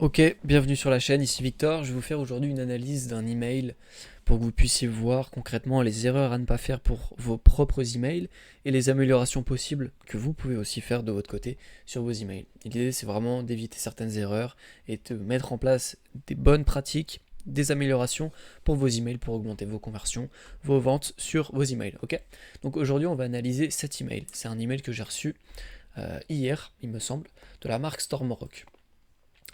Ok, bienvenue sur la chaîne, ici Victor. Je vais vous faire aujourd'hui une analyse d'un email pour que vous puissiez voir concrètement les erreurs à ne pas faire pour vos propres emails et les améliorations possibles que vous pouvez aussi faire de votre côté sur vos emails. L'idée c'est vraiment d'éviter certaines erreurs et de mettre en place des bonnes pratiques, des améliorations pour vos emails pour augmenter vos conversions, vos ventes sur vos emails. Ok. Donc aujourd'hui on va analyser cet email. C'est un email que j'ai reçu hier, il me semble, de la marque Stormrock.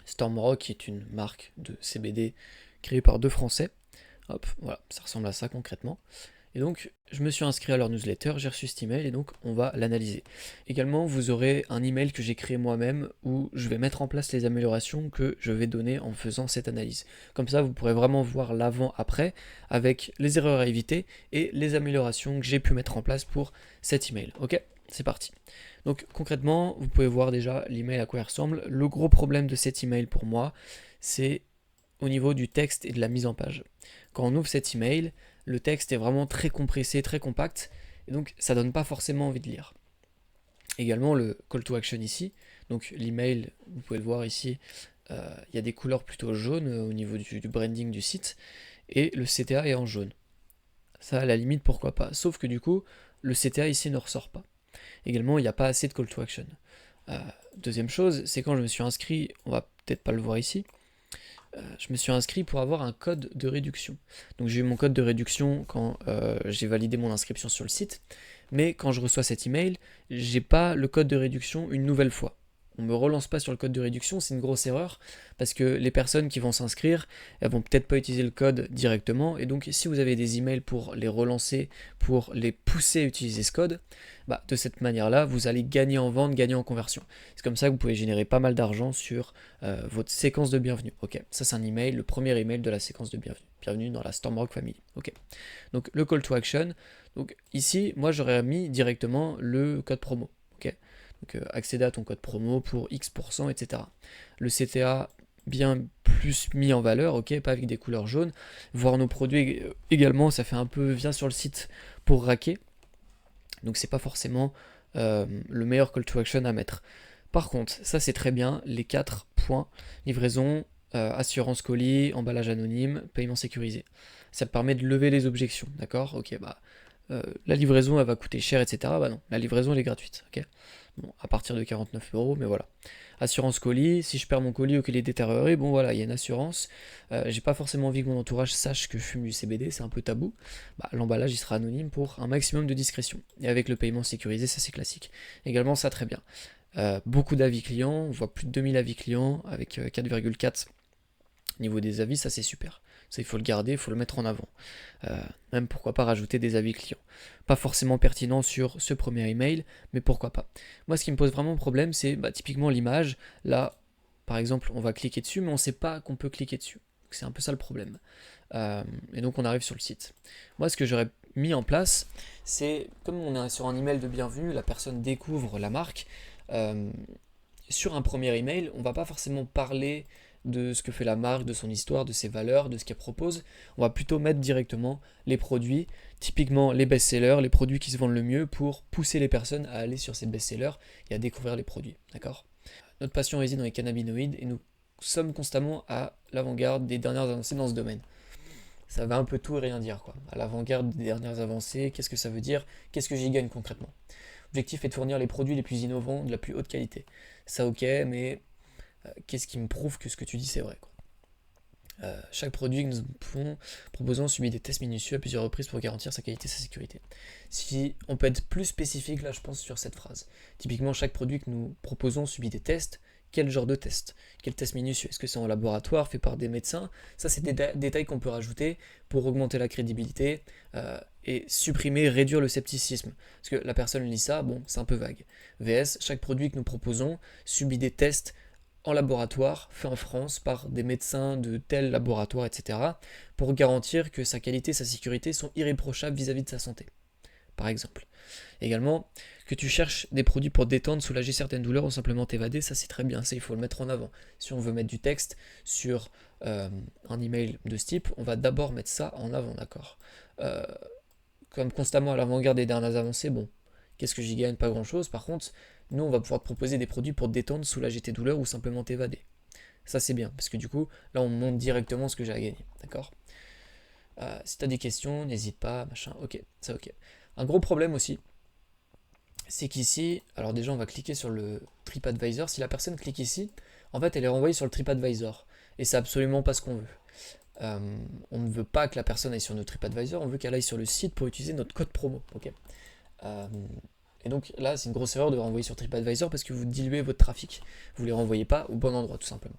Stormrock est une marque de CBD créée par deux Français. Hop, voilà, ça ressemble à ça concrètement. Et donc, je me suis inscrit à leur newsletter, j'ai reçu cet email et donc on va l'analyser. Également, vous aurez un email que j'ai créé moi-même où je vais mettre en place les améliorations que je vais donner en faisant cette analyse. Comme ça, vous pourrez vraiment voir l'avant-après avec les erreurs à éviter et les améliorations que j'ai pu mettre en place pour cet email. Ok, c'est parti. Donc concrètement, vous pouvez voir déjà l'email à quoi il ressemble. Le gros problème de cet email pour moi, c'est au niveau du texte et de la mise en page. Quand on ouvre cet email, le texte est vraiment très compressé, très compact, et donc ça donne pas forcément envie de lire. Également le call to action ici, donc l'email, vous pouvez le voir ici, il y a des couleurs plutôt jaunes au niveau du branding du site, et le CTA est en jaune. Ça à la limite pourquoi pas, sauf que du coup le CTA ici ne ressort pas. Également il n'y a pas assez de call to action. Euh, Deuxième chose, c'est quand je me suis inscrit, on va peut-être pas le voir ici, je me suis inscrit pour avoir un code de réduction. Donc j'ai eu mon code de réduction quand j'ai validé mon inscription sur le site, mais quand je reçois cet email, j'ai pas le code de réduction une nouvelle fois. On me relance pas sur le code de réduction, c'est une grosse erreur parce que les personnes qui vont s'inscrire, elles vont peut-être pas utiliser le code directement et donc si vous avez des emails pour les relancer, pour les pousser à utiliser ce code, bah, de cette manière-là, vous allez gagner en vente, gagner en conversion. C'est comme ça que vous pouvez générer pas mal d'argent sur votre séquence de bienvenue. Ok, ça c'est un email, le premier email de la séquence de bienvenue. Bienvenue dans la Stormrock Family. Ok. Donc le call to action. Donc ici, moi j'aurais mis directement le code promo. Ok. Donc accéder à ton code promo pour X%, etc. Le CTA bien plus mis en valeur, ok, pas avec des couleurs jaunes. Voir nos produits également, ça fait un peu viens sur le site pour raquer. Donc c'est pas forcément le meilleur call to action à mettre. Par contre, ça c'est très bien, les 4 points, livraison, assurance colis, emballage anonyme, paiement sécurisé. Ça te permet de lever les objections, d'accord. Ok, bah la livraison elle va coûter cher, etc. Bah non, la livraison elle est gratuite, ok. Bon, à partir de 49 €, mais voilà. Assurance colis, si je perds mon colis ou qu'il est détérioré, bon voilà, il y a une assurance. J'ai pas forcément envie que mon entourage sache que je fume du CBD, c'est un peu tabou. Bah, l'emballage il sera anonyme pour un maximum de discrétion. Et avec le paiement sécurisé, ça c'est classique. Également, ça très bien. Beaucoup d'avis clients, on voit plus de 2000 avis clients avec 4,4 niveau des avis, ça c'est super. Ça il faut le garder, il faut le mettre en avant. Même pourquoi pas rajouter des avis clients. Pas forcément pertinent sur ce premier email, mais pourquoi pas. Moi ce qui me pose vraiment problème, c'est bah, typiquement l'image. Là, par exemple, on va cliquer dessus, mais on ne sait pas qu'on peut cliquer dessus. C'est un peu ça le problème. Et donc on arrive sur le site. Moi ce que j'aurais mis en place, c'est comme on est sur un email de bienvenue, la personne découvre la marque. euh, Sur un premier email, on va pas forcément parler de ce que fait la marque, de son histoire, de ses valeurs, de ce qu'elle propose. On va plutôt mettre directement les produits, typiquement les best-sellers, les produits qui se vendent le mieux pour pousser les personnes à aller sur ces best-sellers et à découvrir les produits. D'accord. Notre passion réside dans les cannabinoïdes et nous sommes constamment à l'avant-garde des dernières avancées dans ce domaine. Ça va un peu tout et rien dire, quoi. À l'avant-garde des dernières avancées, qu'est-ce que ça veut dire? Qu'est-ce que j'y gagne concrètement? L'objectif est de fournir les produits les plus innovants, de la plus haute qualité. Ça ok, mais qu'est-ce qui me prouve que ce que tu dis c'est vrai, quoi. Chaque produit que nous proposons subit des tests minutieux à plusieurs reprises pour garantir sa qualité et sa sécurité. Si on peut être plus spécifique là, je pense, sur cette phrase. Typiquement, chaque produit que nous proposons subit des tests. Quel genre de test? Quel test minutieux? Est-ce que c'est en laboratoire, fait par des médecins? Ça, c'est des détails qu'on peut rajouter pour augmenter la crédibilité et supprimer, réduire le scepticisme. Parce que la personne lit ça, bon, c'est un peu vague. VS, chaque produit que nous proposons subit des tests en laboratoire, fait en France par des médecins de tel laboratoire, etc., pour garantir que sa qualité et sa sécurité sont irréprochables vis-à-vis de sa santé, par exemple. Également, que tu cherches des produits pour détendre, soulager certaines douleurs ou simplement t'évader, ça c'est très bien, ça il faut le mettre en avant. Si on veut mettre du texte sur un email de ce type, on va d'abord mettre ça en avant, d'accord. euh, Comme constamment à l'avant-garde des dernières avancées, bon, qu'est-ce que j'y gagne? Pas grand-chose. Par contre, nous, on va pouvoir te proposer des produits pour te détendre, soulager tes douleurs ou simplement t'évader. Ça c'est bien, parce que du coup, là on montre directement ce que j'ai à gagner, d'accord? Si tu as des questions, n'hésite pas, machin, ok, c'est ok. Un gros problème aussi, c'est qu'ici, alors déjà on va cliquer sur le TripAdvisor, si la personne clique ici, en fait elle est renvoyée sur le TripAdvisor, et c'est absolument pas ce qu'on veut. On ne veut pas que la personne aille sur notre TripAdvisor, on veut qu'elle aille sur le site pour utiliser notre code promo, ok? Et donc là c'est une grosse erreur de renvoyer sur TripAdvisor parce que vous diluez votre trafic, vous ne les renvoyez pas au bon endroit tout simplement.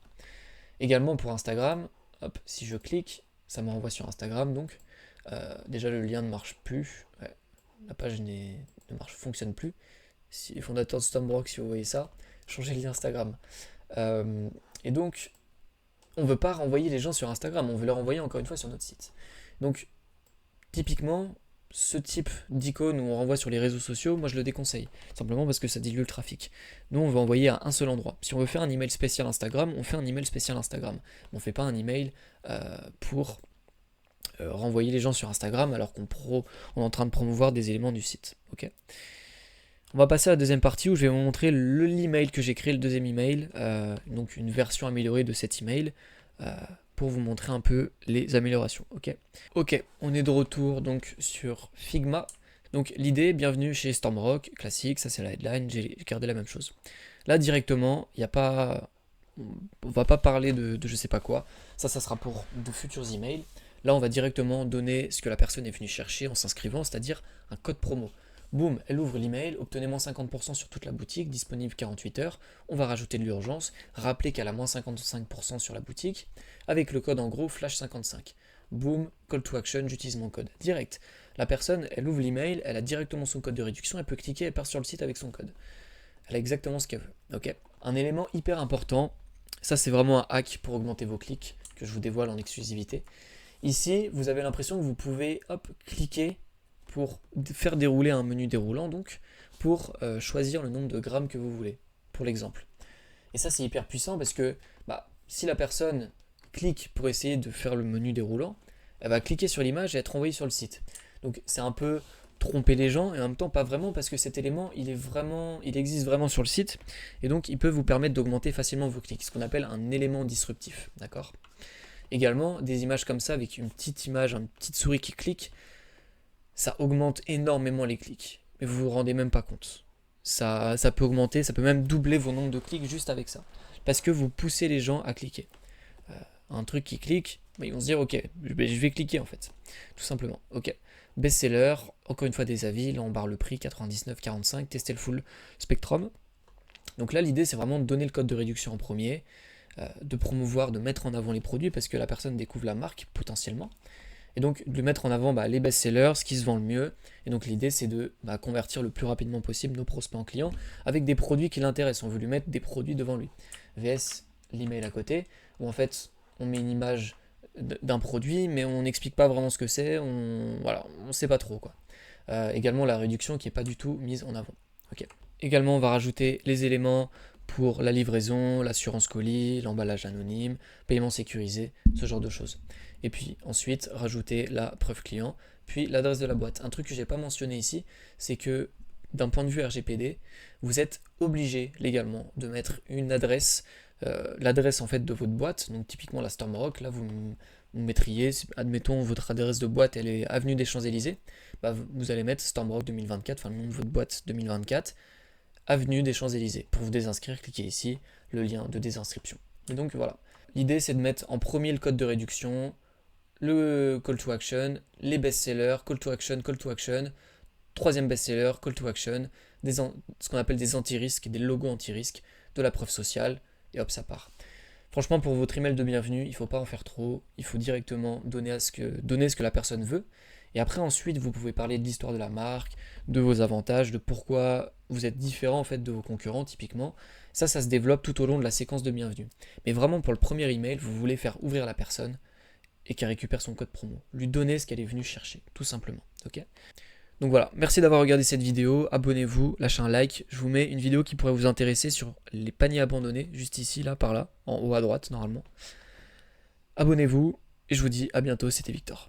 Également pour Instagram, hop, si je clique, ça me renvoie sur Instagram donc. Déjà le lien ne marche plus, ouais, la page ne fonctionne plus. Si les fondateurs de Stormbrook, si vous voyez ça, changez le lien Instagram. Et donc, on ne veut pas renvoyer les gens sur Instagram, on veut les renvoyer encore une fois sur notre site. Donc, typiquement, ce type d'icône où on renvoie sur les réseaux sociaux, moi je le déconseille, simplement parce que ça dilue le trafic. Nous on veut envoyer à un seul endroit. Si on veut faire un email spécial Instagram, on fait un email spécial Instagram. On ne fait pas un email pour renvoyer les gens sur Instagram alors qu'on est en train de promouvoir des éléments du site. Ok. On va passer à la deuxième partie où je vais vous montrer l'email que j'ai créé, le deuxième email, donc une version améliorée de cet email, pour vous montrer un peu les améliorations. Ok, on est de retour donc sur Figma. Donc l'idée, bienvenue chez Stormbrook, classique, ça c'est la headline, j'ai gardé la même chose. Là directement, il n'y a pas, on va pas parler de je sais pas quoi, ça sera pour de futurs emails. Là on va directement donner ce que la personne est venue chercher en s'inscrivant, c'est-à-dire un code promo. Boum, elle ouvre l'email, obtenez moins 50% sur toute la boutique, disponible 48 heures. On va rajouter de l'urgence, rappeler qu'elle a moins 55% sur la boutique, avec le code en gros flash55. Boum, call to action, j'utilise mon code. Direct. La personne, elle ouvre l'email, elle a directement son code de réduction, elle peut cliquer, elle part sur le site avec son code. Elle a exactement ce qu'elle veut. Ok. Un élément hyper important, ça c'est vraiment un hack pour augmenter vos clics, que je vous dévoile en exclusivité. Ici, vous avez l'impression que vous pouvez, hop, cliquer pour faire dérouler un menu déroulant, donc pour choisir le nombre de grammes que vous voulez, pour l'exemple. Et ça c'est hyper puissant parce que si la personne clique pour essayer de faire le menu déroulant, elle va cliquer sur l'image et être envoyée sur le site. Donc c'est un peu tromper les gens et en même temps pas vraiment parce que cet élément il existe vraiment sur le site et donc il peut vous permettre d'augmenter facilement vos clics, ce qu'on appelle un élément disruptif, d'accord? Également des images comme ça avec une petite image, une petite souris qui clique, ça augmente énormément les clics, mais vous vous rendez même pas compte. Ça peut augmenter, ça peut même doubler vos nombres de clics juste avec ça, parce que vous poussez les gens à cliquer. Un truc qui clique, ils vont se dire ok, je vais cliquer en fait, tout simplement. Ok, best-seller, encore une fois des avis, là on barre le prix 99,45, testez le full spectrum. Donc là l'idée c'est vraiment de donner le code de réduction en premier, de promouvoir, de mettre en avant les produits parce que la personne découvre la marque potentiellement. Et donc de mettre en avant les best-sellers, ce qui se vend le mieux. Et donc l'idée c'est de convertir le plus rapidement possible nos prospects en clients avec des produits qui l'intéressent. On veut lui mettre des produits devant lui. VS l'email à côté, où en fait on met une image d'un produit, mais on n'explique pas vraiment ce que c'est, on sait pas trop quoi. Également la réduction qui n'est pas du tout mise en avant. Okay. Également on va rajouter les éléments pour la livraison, l'assurance colis, l'emballage anonyme, paiement sécurisé, ce genre de choses. Et puis ensuite rajouter la preuve client, puis l'adresse de la boîte. Un truc que j'ai pas mentionné ici, c'est que d'un point de vue RGPD, vous êtes obligé légalement de mettre une adresse, l'adresse en fait de votre boîte, donc typiquement la Stormbrook, là vous mettriez, admettons votre adresse de boîte elle est avenue des Champs-Élysées, vous allez mettre Stormbrook 2024, enfin le nom de votre boîte 2024, avenue des Champs-Élysées. Pour vous désinscrire, cliquez ici, le lien de désinscription. Et donc voilà, l'idée c'est de mettre en premier le code de réduction, le call to action, les best-sellers, call to action, troisième best-seller, call to action, ce qu'on appelle des anti-risques, des logos anti-risques, de la preuve sociale, et hop, ça part. Franchement, pour votre email de bienvenue, il ne faut pas en faire trop, il faut directement donner ce que la personne veut, et après ensuite vous pouvez parler de l'histoire de la marque, de vos avantages, de pourquoi vous êtes différent en fait de vos concurrents typiquement. Ça se développe tout au long de la séquence de bienvenue. Mais vraiment pour le premier email, vous voulez faire ouvrir la personne et qu'elle récupère son code promo. Lui donner ce qu'elle est venue chercher, tout simplement. Ok ? Donc voilà, merci d'avoir regardé cette vidéo, abonnez-vous, lâchez un like, je vous mets une vidéo qui pourrait vous intéresser sur les paniers abandonnés, juste ici, là, par là, en haut à droite normalement. Abonnez-vous, et je vous dis à bientôt, c'était Victor.